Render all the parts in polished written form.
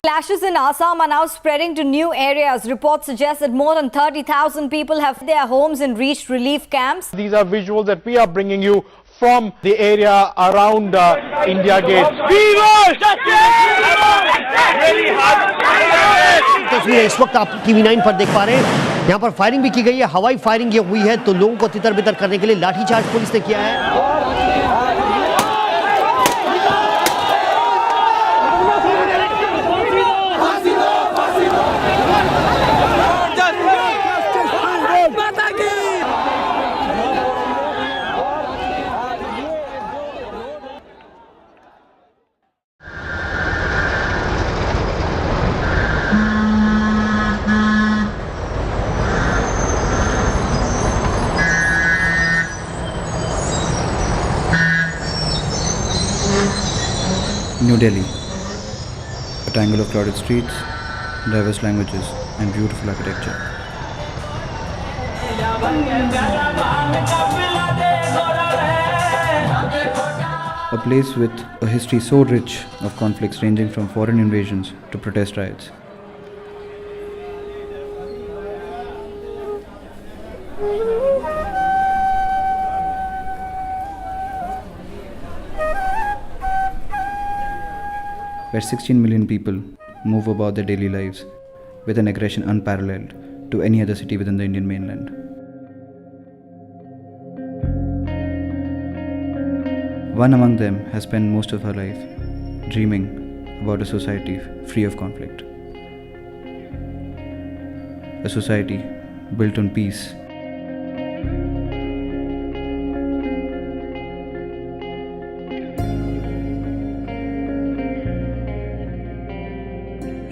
Clashes in Assam are now spreading to new areas. Reports suggest that more than 30,000 people have their homes and reached relief camps. These are visuals that we are bringing you from the area around India Gate. तस्वीरें इस वक्त आप TV9 पर देख पा रहे हैं। यहाँ पर फायरिंग भी की गई है, हवाई फायरिंग ये हुई है, तो लोगों को तितर-बितर करने के लिए लाठीचार्ज पुलिस ने किया है। New Delhi, a tangle of crowded streets, diverse languages and beautiful architecture. A place with a history so rich of conflicts ranging from foreign invasions to protest riots. Where 16 million people move about their daily lives with an aggression unparalleled to any other city within the Indian mainland. One among them has spent most of her life dreaming about a society free of conflict. A society built on peace.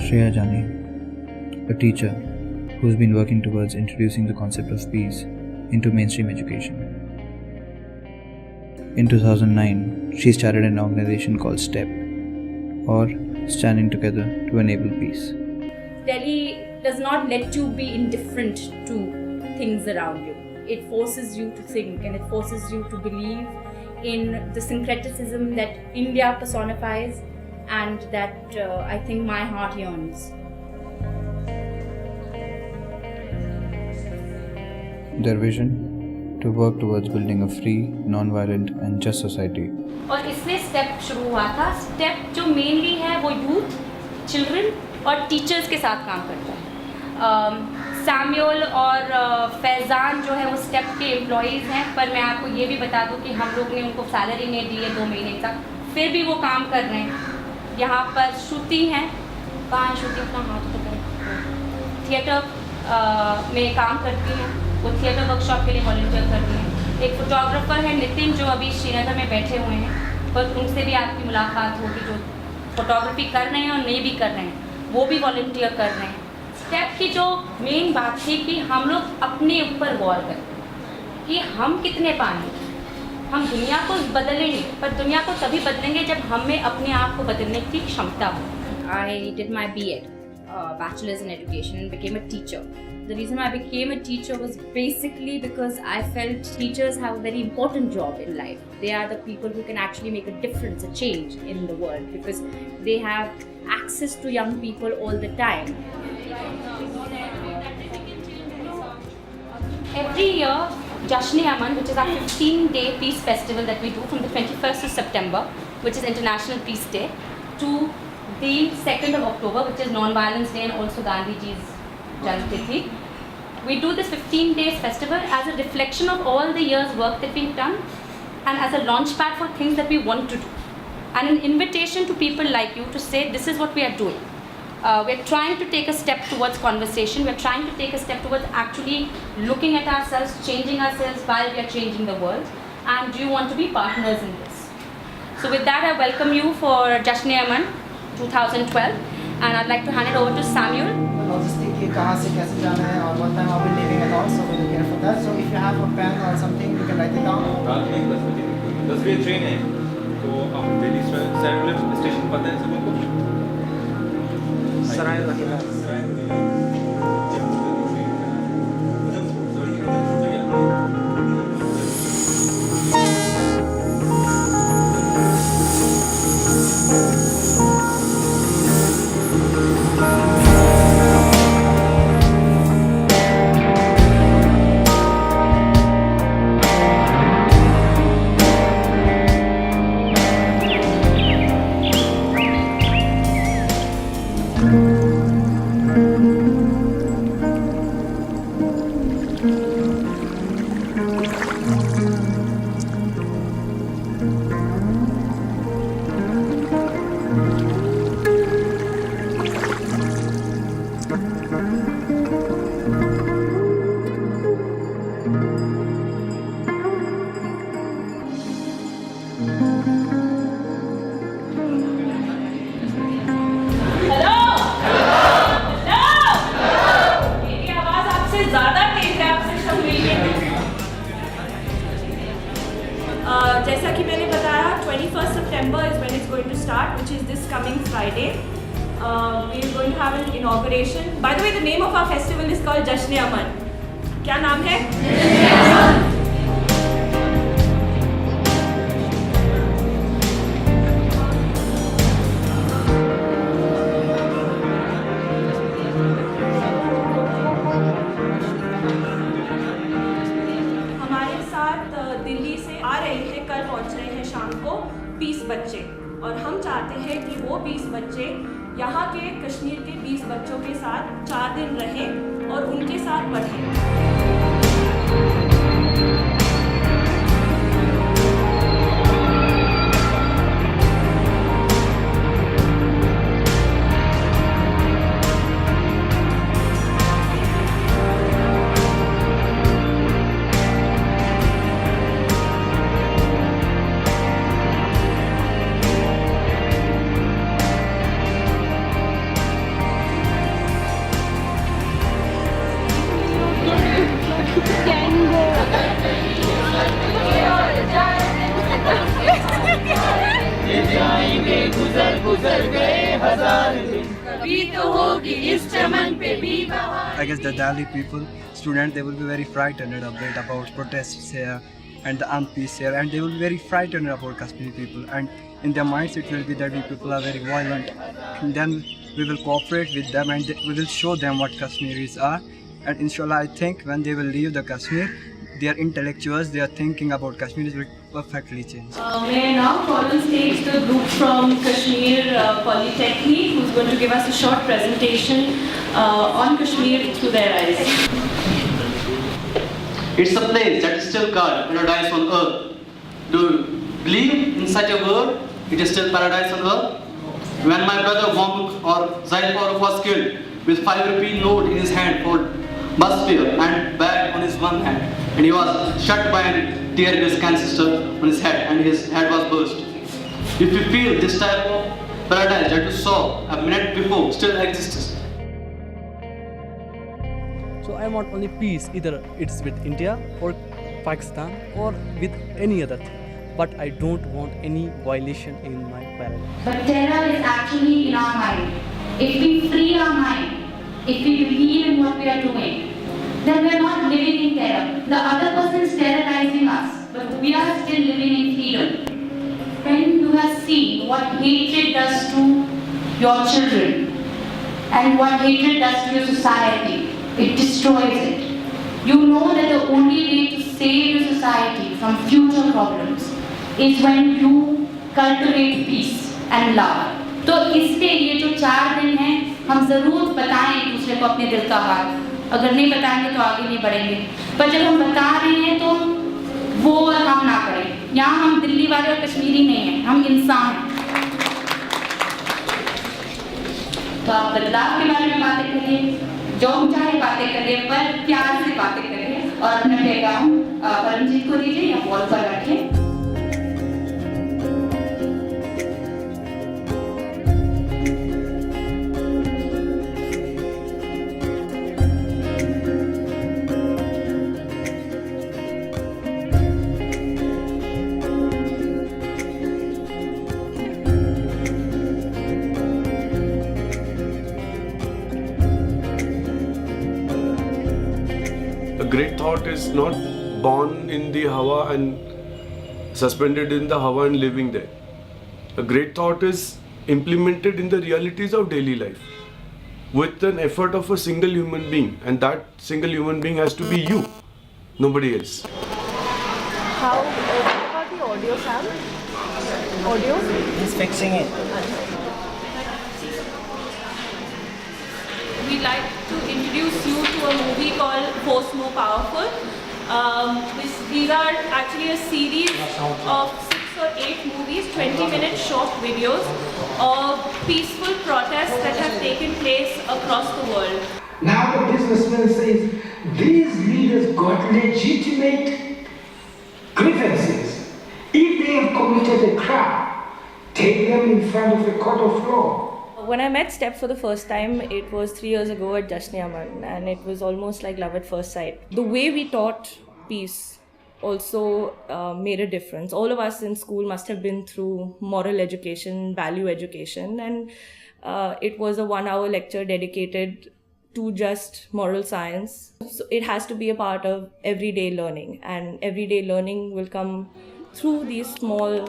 Shreya Jani, a teacher who's been working towards introducing the concept of peace into mainstream education. In 2009, she started an organization called STEP, or Standing Together to Enable Peace. Delhi does not let you be indifferent to things around you. It forces you to think and it forces you to believe in the syncretism that India personifies and that I think my heart yearns. Their vision to work towards building a free, non-violent and just society. और इसलिए step शुरू हुआ था। Step जो mainly है वो youth, children और teachers के साथ काम करता है। सैम्यूल और फैज़ान जो है वो स्टेप के एम्प्लॉइज़ हैं, पर मैं आपको ये भी बता दूं कि हम लोग ने उनको सैलरी नहीं दी है 2 महीने तक, फिर भी वो काम कर रहे हैं। यहाँ पर श्रुति हैं, कहाँ श्रुति, अपना हाथ पकड़े, थिएटर में काम करती हैं, वो थिएटर वर्कशॉप के लिए वॉलंटियर करती हैं। एक फोटोग्राफर है नितिन जो अभी श्रीनगर में बैठे हुए हैं, पर उनसे भी आपकी मुलाकात होगी, जो फोटोग्राफी कर रहे हैं और नहीं भी कर रहे हैं, वो भी वॉलंटियर कर रहे हैं। स्टेप की जो मेन बात थी कि हम लोग अपने ऊपर गौर करें कि हम कितने पानी, हम दुनिया को बदलेंगे, पर दुनिया को तभी बदलेंगे जब हमें अपने आप को बदलने की क्षमता हो। I did my B.Ed, Bachelor's in Education, and became a teacher. The reason why I became a teacher was basically because I felt teachers have a very important job in life. They are the people who can actually make a difference, a change in the world, because they have access to young people all the time. Every year, Jashn, Aman, which is our 15-day peace festival that we do from the 21st of September, which is International Peace Day, to the 2nd of October, which is Non-Violence Day and also Gandhiji's Janmtithi. We do this 15 days festival as a reflection of all the years' work that we've done and as a launchpad for things that we want to do. And an invitation to people like you to say, this is what we are doing. We're trying to take a step towards conversation. We're trying to take a step towards actually looking at ourselves, changing ourselves while we are changing the world. And do you want to be partners in this? So with that, I welcome you for Jashn Aman 2012. And I'd like to hand it over to Samuel. Logistic ki kahan se kaise jana hai, और what time I'll be leaving and all, so we'll care for that. So if you have a pen or something, you can write it down. रात में 10 बजे 10 बजे train है, तो आप Delhi central station पता है सबको? सराय वकील coming Friday. We're going to have an inauguration. By the way, the name of our festival is called Jashn Aman. क्या नाम है? हमारे साथ दिल्ली से आ रहे हैं, कल पहुंच रहे हैं शाम को 20 बच्चे, और हम चाहते हैं कि वो 20 बच्चे यहाँ के कश्मीर के 20 बच्चों के साथ 4 दिन रहें और उनके साथ पढ़ें। I guess the Delhi people, students, they will be very frightened a bit about protests here and the unpeace here, and they will be very frightened about Kashmiri people, and in their minds it will be that we people are very violent. And then we will cooperate with them, and we will show them what Kashmiris are, and inshallah I think when they will leave the Kashmir, they are intellectuals, they are thinking about Kashmir will perfectly change. May I now call on stage the group from Kashmir Polytechnic, who's going to give us a short presentation on Kashmir through their eyes. It's a place that is still called paradise on earth. Do you believe in such a word? It is still paradise on earth? When my brother Wamuk or Zaid was killed with 5 rupee note in his hand for bus fare and bag on his one hand, and he was shot by a tear gas canister on his head, and his head was burst. If you feel this type of paradise that you saw a minute before still exists. So I want only peace, either it's with India or Pakistan or with any other thing. But I don't want any violation in my paradise. But terror is actually in our mind. If we free our mind, if we believe in what we are doing, then we are not living in terror. The other person is terrorizing us, but we are still living in freedom. When you have seen what hatred does to your children and what hatred does to your society, it destroys it. You know that the only way to save your society from future problems is when you cultivate peace and love. तो इसलिए ये जो 4 दिन हैं, हम ज़रूर बताएं एक दूसरे को अपने दिल का हाल. अगर नहीं बताएंगे तो आगे नहीं बढ़ेंगे. पर जब हम बता रहे हैं तो वो हम ना करें. यहाँ हम दिल्ली वाले और कश्मीरी नहीं हैं, हम इंसान हैं. तो आप बदलाव के बारे में बातें करिए, जो चाहे बातें करिए, पर प्यार से बातें करिए, और अपने पैगाम परमजीत को दीजिए या वॉल पर रखें. A great thought is not born in the Hawa and suspended in the Hawa and living there. A great thought is implemented in the realities of daily life with an effort of a single human being, and that single human being has to be you, nobody else. How about the audio, Sam? Audio? He's fixing it. We'd like to introduce you to a movie called Force More Powerful. These are actually a series of 6 or 8 movies, 20-minute short videos of peaceful protests that have taken place across the world. Now the businessman says, these leaders got legitimate grievances. If they have committed a crime, take them in front of a court of law. When I met Step for the first time, it was 3 years ago at Jashn Aman, and it was almost like love at first sight. The way we taught peace also made a difference. All of us in school must have been through moral education, value education, and it was a 1-hour lecture dedicated to just moral science. So it has to be a part of everyday learning, and everyday learning will come through these small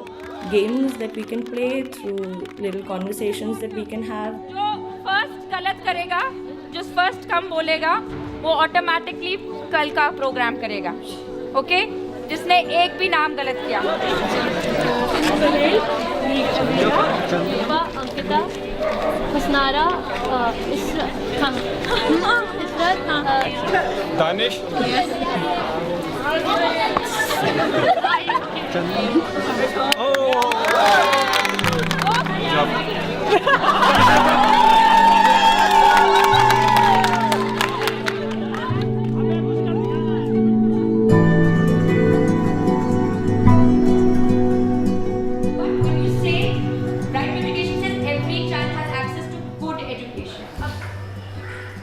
games that we can play, through little conversations that we can have. जो first गलत करेगा, जो first come बोलेगा, वो automatically कल का programme करेगा. Okay? जिसने एक भी नाम गलत किया. Ankita, हसनारा, Danish.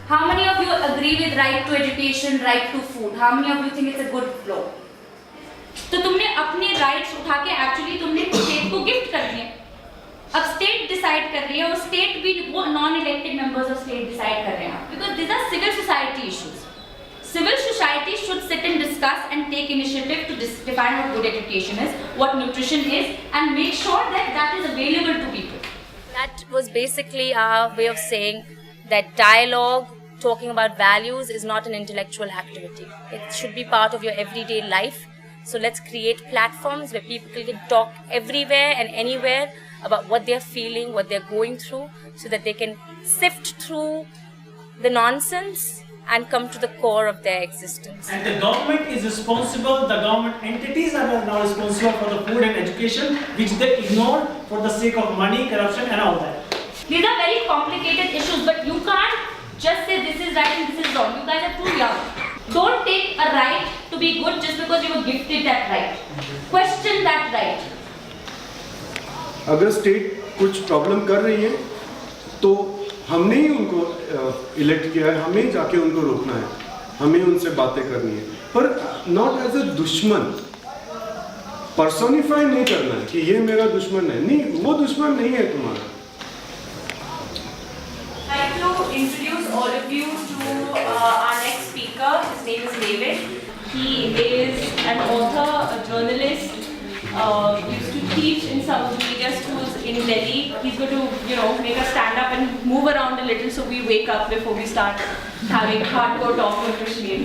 How many of you agree with right to education, right to food? How many of you think it's a good flow? तो तुमने अपने राइट्स उठा के एक्चुअली तुमने स्टेट को गिफ्ट कर दिए. अब स्टेट डिसाइड कर रही है और स्टेट भी वो non elected members of state decide कर रहे हैं because this are civil society issues. Civil society should sit and discuss and take initiative to define what good education is, what nutrition is, and make sure that that is available to people. That was basically our way of saying that dialogue, talking about values, is not an intellectual activity. It should be part of your everyday life. So let's create platforms where people can talk everywhere and anywhere about what they're feeling, what they're going through, so that they can sift through the nonsense and come to the core of their existence. And the government is responsible, the government entities are now responsible for the food and education, which they ignore for the sake of money, corruption and all that. These are very complicated issues, but you can't just say this is right and this is wrong. You guys are too young. Don't take a right to be good just because you were gifted that right. Question that right. अगर state कुछ problem कर रही है तो हमने ही उनको elect किया है, हमें जाके उनको रोकना है, हमें उनसे बातें करनी है, पर नॉट एज अ दुश्मन. पर्सोनिफाई नहीं करना है कि ये मेरा दुश्मन है. नहीं, वो दुश्मन नहीं है तुम्हारा. I'd like to introduce all of you to our next speaker. His name is David. He is an author, a journalist. Used to teach in some of the media schools in Delhi. He's going to, make us stand up and move around a little so we wake up before we start having hardcore talk on Kashmir.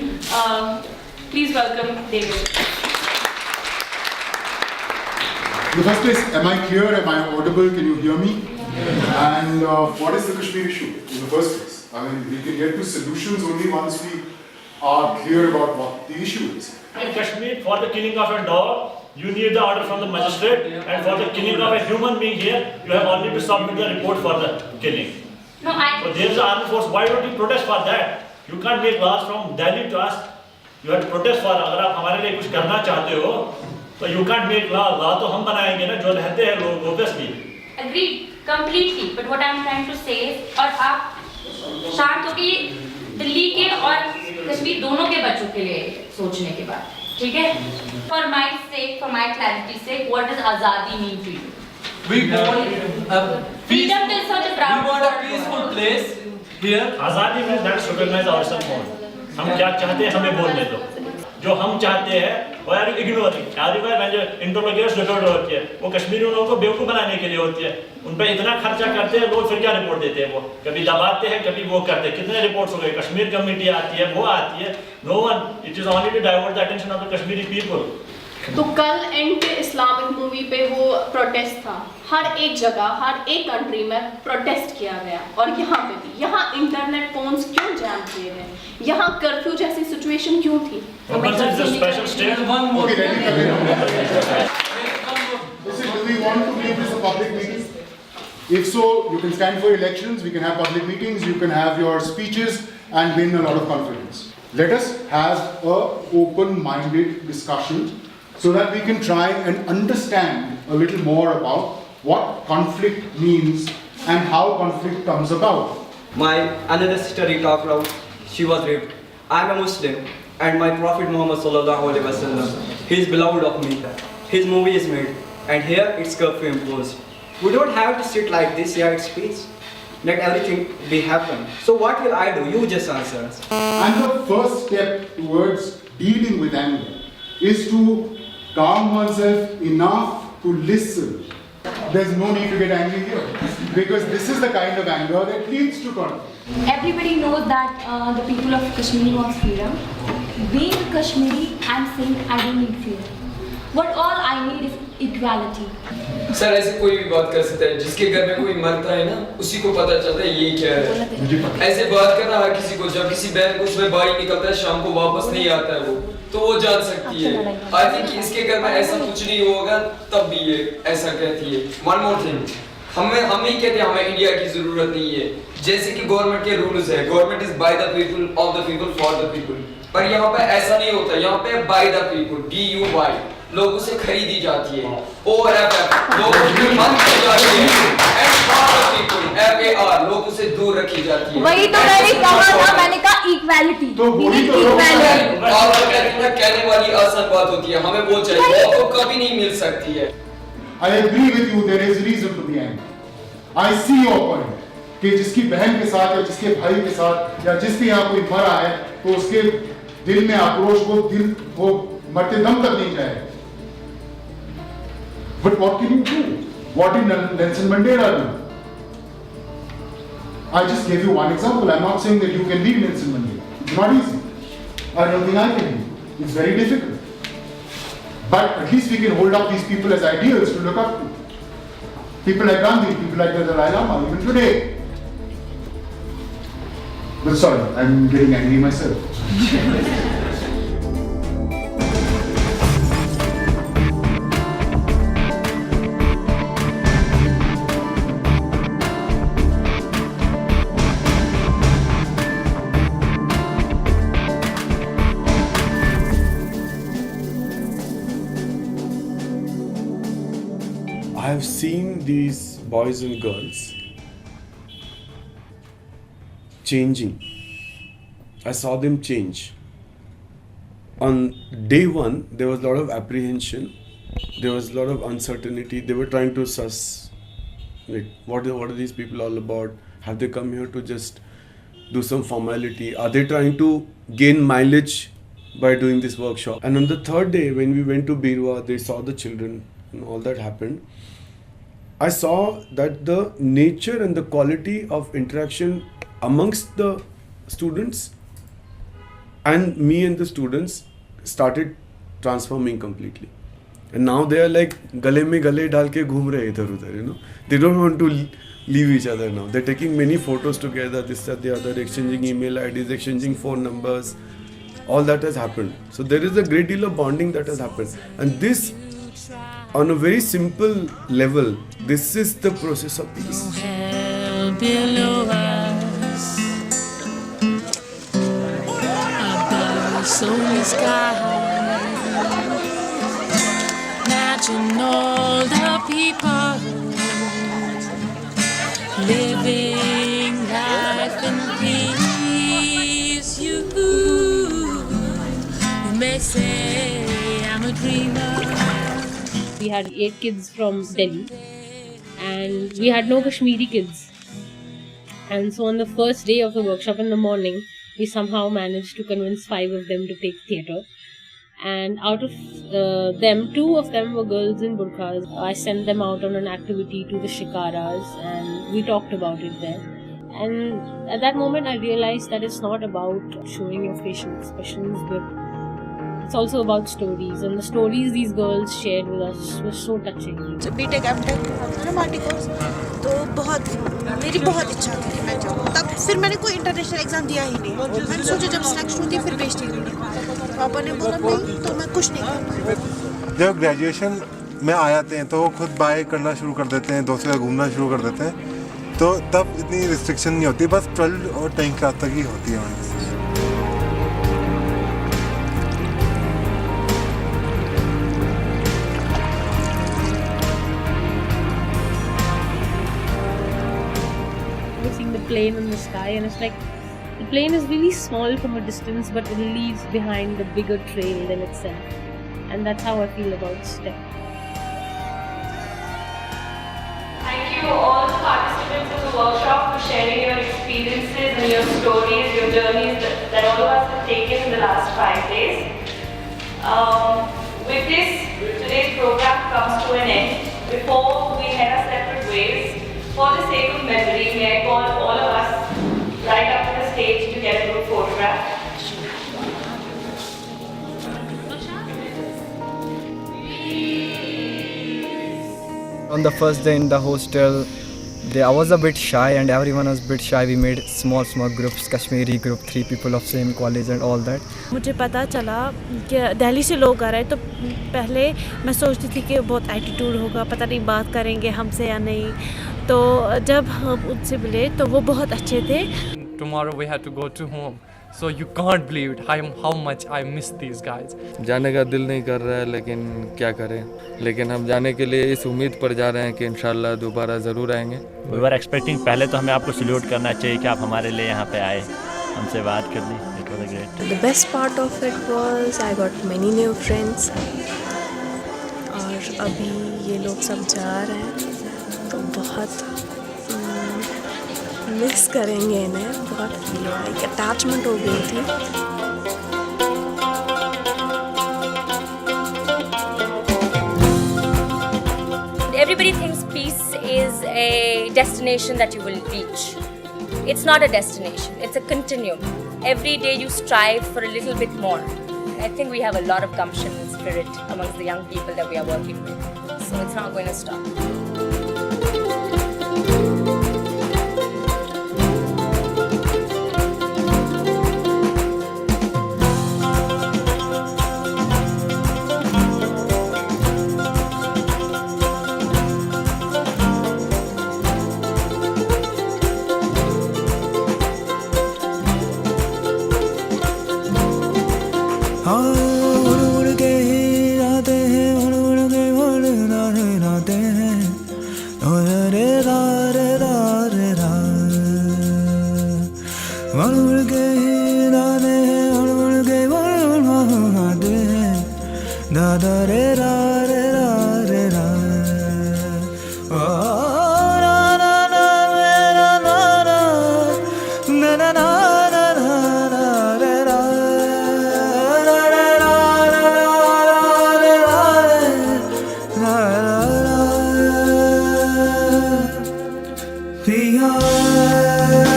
Please welcome David. The first is, am I clear? Am I audible? Can you hear me? And what is the Kashmir issue in the first place? I mean, we can get to solutions only once we are clear about what the issue is. In Kashmir, for the killing of a dog, you need the order from the magistrate, and for the killing of a human being here, you have only to submit the report for the killing. No, So there is an armed force. Why don't you protest for that? You can't make laws from Delhi to us. You have to protest for. अगर आप हमारे लिए कुछ करना चाहते हो, तो you can't make law. Law तो हम बनाएंगे ना, जो रहते हैं लोग obviously. Agreed completely. But what I'm trying to say is, और आप शांत हो के दिल्ली के और कश्मीर दोनों के बच्चों के लिए सोचने के बाद, ठीक है? For my sake, for my clarity's sake, what does Azadi mean to you? We want a freedom to such a proud. We want a peaceful place here. Azadi means that recognize ourselves more. हम क्या चाहते हैं हमें बोलने दो. जो हम चाहते हैं वो यार इग्नोरिंग. आधी बार जो इंटररोगेट्स रिपोर्ट होती है वो कश्मीरी लोगों को बेवकूफ़ बनाने के लिए होती है. उन पर इतना खर्चा करते हैं लोग, फिर क्या रिपोर्ट देते हैं? वो कभी दबाते हैं, कभी वो करते हैं. कितने रिपोर्ट्स हो गए? कश्मीर कमेटी आती है, वो आती है. No one. It is only to divert the attention of the Kashmiri people. तो कल एंटी इस्लामिक मूवी पे वो प्रोटेस्ट था. हर एक जगह, हर एक कंट्री में प्रोटेस्ट किया गया, और यहाँ पे भी. यहाँ इंटरनेट फोन्स क्यों जैम किए गए? यहाँ कर्फ्यू जैसी सिचुएशन क्यों थी? Do we want to make this a public meeting? If so, you can stand for elections, we can have public meetings, you can have your speeches and win a lot of confidence. Let us have an open-minded discussion so that we can try and understand a little more about what conflict means and how conflict comes about. My another sister talked about she was raped. I'm a Muslim. and my Prophet Muhammad sallallahu alaihi wasallam. He is beloved of me. His movie is made, and here it's curfew imposed. We don't have to sit like this. Yeah, it's peace. Let everything be happen. So what will I do? You just answer us. And the first step towards dealing with anger is to calm oneself enough to listen. There's no need to get angry here, because this is the kind of anger that leads to conflict. Everybody knows that the people of Kashmir want freedom. Being a Kashmiri, I'm saying I don't need freedom. What all I need is equality. Sir ऐसे कोई भी बात कर सकता है, जिसके घर में कोई मरता है ना, उसी को पता चलता है ये क्या है। ऐसे बात करना हर किसी को, जब किसी बहन को उसमें भाई निकलता है, शाम को वापस नहीं आता है वो, तो वो जान सकती है। आई थिंक इसके घर में ऐसा कुछ नहीं होगा, तब भी ये ऐसा कहती है। वन मोर थिंग, हम ही कहते हैं हमें इंडिया की जरूरत नहीं है, जैसे कि गवर्नमेंट के रूल्स है, government is by the people, of the people, for the people, पर यहाँ पे ऐसा नहीं होता, यहाँ पे बाय द पीपल, DUY, लोगों से खरीदी जाती है, OFF, लोगों की मन की जाती है, and for the people, FAR, लोगों से दूर रखी जाती है। वही तो मैंने कहा था, मैंने कहा इक्वालिटी। तो वही तो आप कहने वाली आसान बात होती है, हमें वो चाहिए, वो आपको कभी नहीं मिल सकती है। I agree with you. There is reason to be angry. I see your point. कि जिसकी बहन के साथ या जिसके भाई के साथ या जिसके यहाँ कोई मरा है, तो उसके दिल में आक्रोश वो मरते दम तक नहीं जाएगा। But what can you do? What did Nelson Mandela do? I just gave you one example. I'm not saying that you can lead Nelson Mandela. It's not easy. I don't think I can lead. It's very difficult. But at least we can hold up these people as ideals to look up to. People like Gandhi, people like the Dalai Lama, even today. But sorry, I'm getting angry myself. I have seen these boys and girls changing. I saw them change. On day one, there was a lot of apprehension. There was a lot of uncertainty. They were trying to suss, like, what are these people all about? Have they come here to just do some formality? Are they trying to gain mileage by doing this workshop? And on the third day, when we went to Birwa, they saw the children and all that happened. I saw that the nature and the quality of interaction amongst the students and me and the students started transforming completely. And now they are like gale mein gale dal ke ghoom rahe idhar udhar, you know. They don't want to leave each other now. They're taking many photos together, this, that, the other, exchanging email IDs, exchanging phone numbers. All that has happened. So there is a great deal of bonding that has happened. And this, on a very simple level, this is the process of peace. Hell below us, above us only sky. Imagine all the people living life in peace. You may say I'm a dreamer. We had 8 kids from Delhi and we had no Kashmiri kids. And so on the first day of the workshop in the morning, we somehow managed to convince 5 of them to take theatre. And out of them, 2 of them were girls in burqas. I sent them out on an activity to the shikaras and we talked about it there. And at that moment I realized that it's not about showing your facial expressions, but it's also about stories, and the stories these girls shared with us were so touching. जब BTech MTech था ना Marty course, तो मेरी बहुत इच्छा थी कि मैं जाऊँ। तब फिर मैंने कोई इंटरनेशनल एग्जाम दिया ही नहीं। मैंने सोचा जब सिलेक्शन होती है फिर बेचती हूँ। पापा ने बोला नहीं तो मैं कुछ नहीं करूँगा। जब ग्रेजुएशन में आ जाते हैं तो वो खुद बाय करना शुरू कर देते हैं, दोस्तों के साथ घूमना शुरू कर देते हैं, तो तब इतनी रिस्ट्रिक्शन नहीं होती, बस 12 और 10 क्लास तक ही होती है। Seeing the plane in the sky, and it's like The plane is really small from a distance, but it leaves behind a bigger trail than itself. And that's how I feel about STEM. Thank you all the participants of the workshop for sharing your experiences and your stories, your journeys that all of us have taken in the last 5 days. With this, today's program comes to an end. Before we head our separate ways, for the sake of memory, may I call all of us right up to the stage to get a group photograph. On the first day in the hostel, I was a bit shy and everyone was a bit shy. We made small groups, Kashmiri group, 3 people of same college and all that. मुझे पता चला कि दिल्ली से लोग आ रहे हैं, तो पहले मैं सोचती थी कि बहुत एटीट्यूड होगा, पता नहीं बात करेंगे हमसे या नहीं, तो जब हम उनसे मिले तो वो बहुत अच्छे थे. Tomorrow we have to go to home. So you can't believe it, how much I miss these guys. जाने का दिल नहीं कर रहा है, लेकिन क्या करें. लेकिन हम जाने के लिए इस उम्मीद पर जा रहे हैं कि इंशाल्लाह दोबारा ज़रूर आएंगे. We were expecting, पहले तो हमें आपको सल्यूट करना चाहिए कि आप हमारे लिए यहाँ पे आए, हमसे बात कर ली. It was great. The best part of it was I got many new friends. और अभी ये लोग सब जा रहे हैं, तो बहुत मिस करेंगे इन्हें. बहुत एक अटैचमेंट हो गई थी. Everybody thinks peace is a destination that you will reach. It's not a destination, it's a continuum. Every day you strive for a little bit more. I think we have a lot of gumption and spirit amongst the young people that we are working with. So it's not going to stop. We are